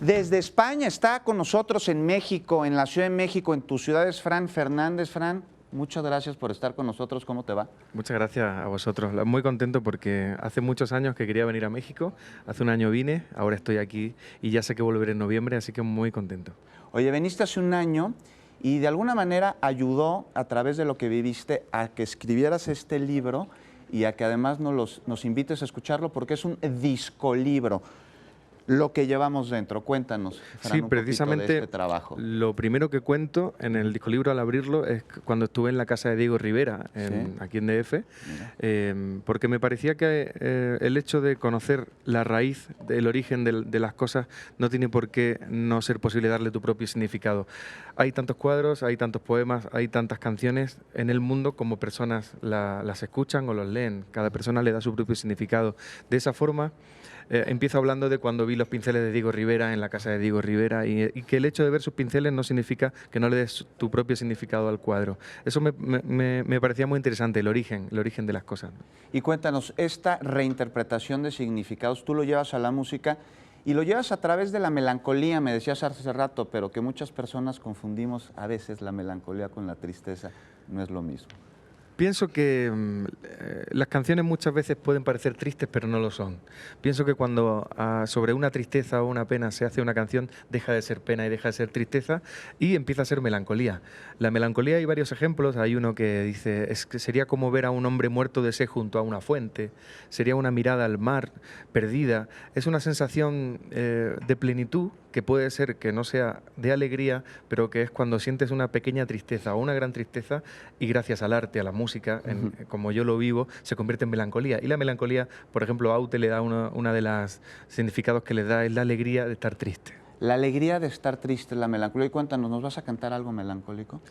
Desde España está con nosotros en México, en la Ciudad de México, en tu ciudad es Fran Fernández. Fran, muchas gracias por estar con nosotros. ¿Cómo te va? Muchas gracias a vosotros. Muy contento porque hace muchos años que quería venir a México. Hace un año vine, ahora estoy aquí y ya sé que volveré en noviembre, así que muy contento. Oye, veniste hace un año y de alguna manera ayudó a través de lo que viviste a que escribieras este libro y a que además nos invites a escucharlo porque es un discolibro. Lo que llevamos dentro, cuéntanos, Fran, Sí, un precisamente poquito de este trabajo. Lo primero que cuento en el discolibro al abrirlo es cuando estuve en la casa de Diego Rivera, aquí en DF, porque me parecía que el hecho de conocer la raíz, el origen de las cosas, no tiene por qué no ser posible darle tu propio significado. Hay tantos cuadros, hay tantos poemas, hay tantas canciones en el mundo como personas las escuchan o los leen. Cada persona le da su propio significado. De esa forma, empiezo hablando de cuando vi los pinceles de Diego Rivera en la casa de Diego Rivera y que el hecho de ver sus pinceles no significa que no le des tu propio significado al cuadro. Eso me parecía muy interesante, el origen de las cosas. Y cuéntanos, esta reinterpretación de significados, tú lo llevas a la música y lo llevas a través de la melancolía, me decías hace rato, pero que muchas personas confundimos a veces la melancolía con la tristeza, no es lo mismo. Pienso que las canciones muchas veces pueden parecer tristes, pero no lo son. Pienso que cuando sobre una tristeza o una pena se hace una canción, deja de ser pena y deja de ser tristeza y empieza a ser melancolía. La melancolía hay varios ejemplos. Hay uno que dice, es que sería como ver a un hombre muerto de sed junto a una fuente, sería una mirada al mar perdida. Es una sensación de plenitud que puede ser que no sea de alegría, pero que es cuando sientes una pequeña tristeza o una gran tristeza y gracias al arte, a la música, como yo lo vivo, se convierte en melancolía. Y la melancolía, por ejemplo, Aute le da una de las significados que le da es la alegría de estar triste. La alegría de estar triste, la melancolía. Y cuéntanos, ¿nos vas a cantar algo melancólico?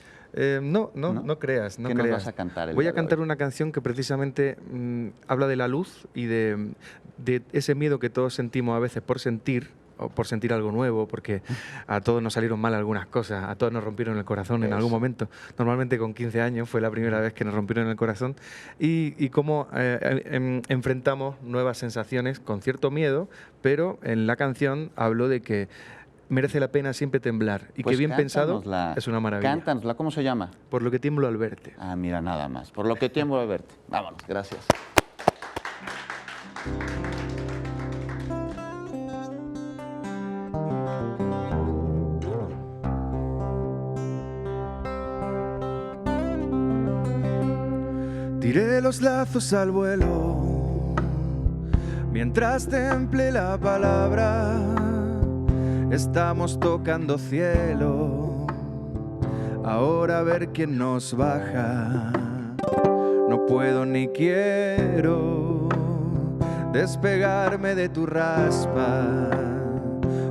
No creas. ¿Qué nos vas a cantar? Voy a cantar una canción que precisamente habla de la luz y de ese miedo que todos sentimos a veces por sentir, o por sentir algo nuevo, porque a todos nos salieron mal algunas cosas, a todos nos rompieron el corazón en algún momento. Normalmente con 15 años fue la primera vez que nos rompieron el corazón y cómo enfrentamos nuevas sensaciones con cierto miedo, pero en la canción hablo de que merece la pena siempre temblar y pues que bien pensado es una maravilla. Cántanosla, ¿cómo se llama? Por lo que tiemblo al verte. Ah, mira, nada más. Por lo que tiemblo al verte. Vámonos, gracias. Tiré los lazos al vuelo mientras temple la palabra. Estamos tocando cielo, ahora a ver quién nos baja. No puedo ni quiero despegarme de tu raspa,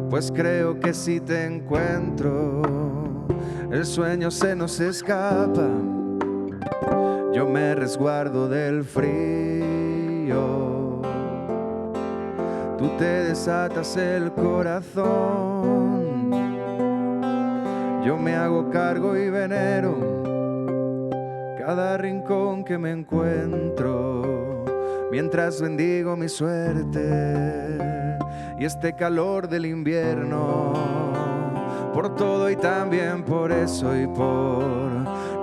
pues creo que si te encuentro el sueño se nos escapa. Yo me resguardo del frío, tú te desatas el corazón. Yo me hago cargo y venero cada rincón que me encuentro, mientras bendigo mi suerte y este calor del invierno, por todo y también por eso y por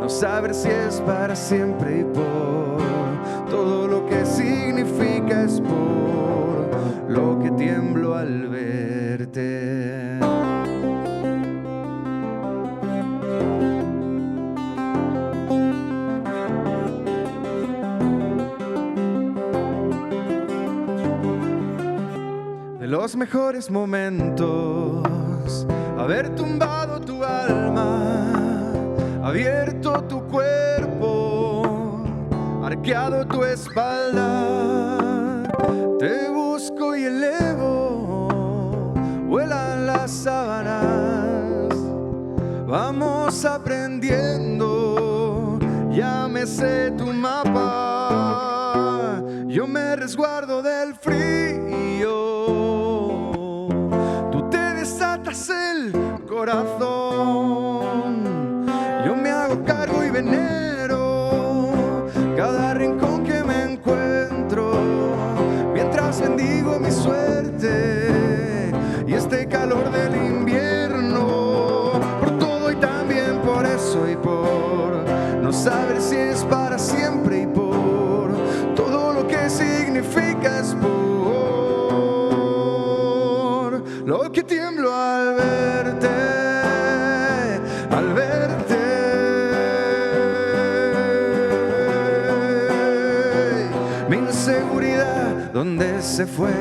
no saber si es para siempre y por todo lo que significa es por lo que tiemblo al verte. De los mejores momentos, haber tumbado tu alma, abierto tu cuerpo, arqueado tu espalda, te busco y elevo, vuelan las sábanas, vamos aprendiendo, ya me sé tu mapa, yo me resguardo del frío, tú te desatas el corazón, yo me hago cargo y venero cada rincón que me encuentro, mientras bendigo mi suerte y este calor del Mi inseguridad, ¿dónde se fue?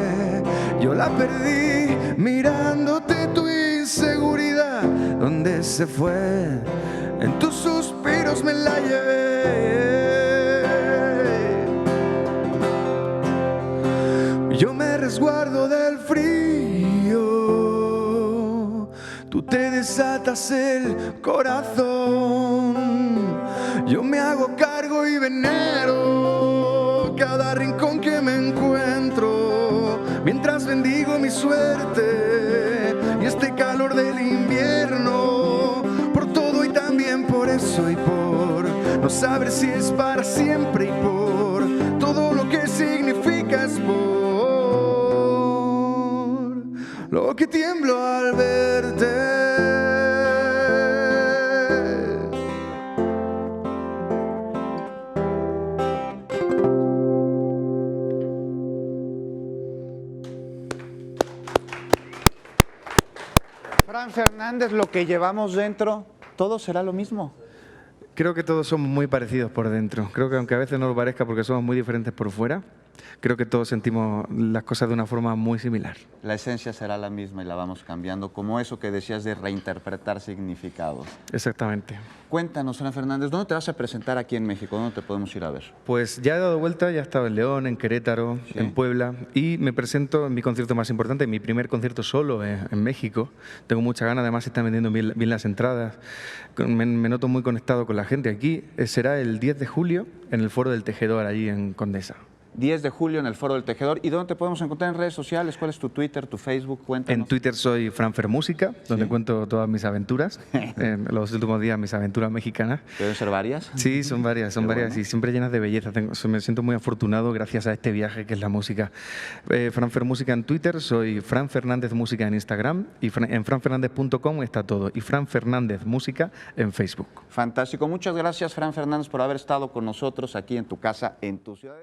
Yo la perdí mirándote. Tu inseguridad, ¿dónde se fue? En tus suspiros me la llevé. Yo me resguardo del frío, tú te desatas el corazón. Yo me hago cargo y venero cada rincón que me encuentro, mientras bendigo mi suerte y este calor del invierno, por todo y también por eso y por no saber si es para siempre y por todo lo que significa es por lo que tiemblo al verte. Fran Fernández, lo que llevamos dentro, todo será lo mismo. Creo que todos somos muy parecidos por dentro. Creo que aunque a veces no lo parezca porque somos muy diferentes por fuera, creo que todos sentimos las cosas de una forma muy similar. La esencia será la misma y la vamos cambiando, como eso que decías de reinterpretar significados. Exactamente. Cuéntanos, Fran Fernández, ¿dónde te vas a presentar aquí en México? ¿Dónde te podemos ir a ver? Pues ya he dado vuelta, ya he estado en León, en Querétaro, Sí. en Puebla, y me presento en mi concierto más importante, mi primer concierto solo en México. Tengo mucha ganas, además se están vendiendo bien las entradas. Me noto muy conectado con la gente aquí. Será el 10 de julio en el Foro del Tejedor, allí en Condesa. 10 de julio en el Foro del Tejedor. ¿Y dónde te podemos encontrar en redes sociales? ¿Cuál es tu Twitter, tu Facebook? Cuéntanos. En Twitter soy Franfer Música, donde Sí. cuento todas mis aventuras, en los últimos días mis aventuras mexicanas. ¿Deben ser varias? Sí, son varias Qué bueno. y siempre llenas de belleza. Me siento muy afortunado gracias a este viaje que es la música. Franfer Música en Twitter, soy Fran Fernández Música en Instagram y en franfernández.com está todo. Y Fran Fernández Música en Facebook. Fantástico. Muchas gracias, Fran Fernández, por haber estado con nosotros aquí en tu casa, en tu ciudad.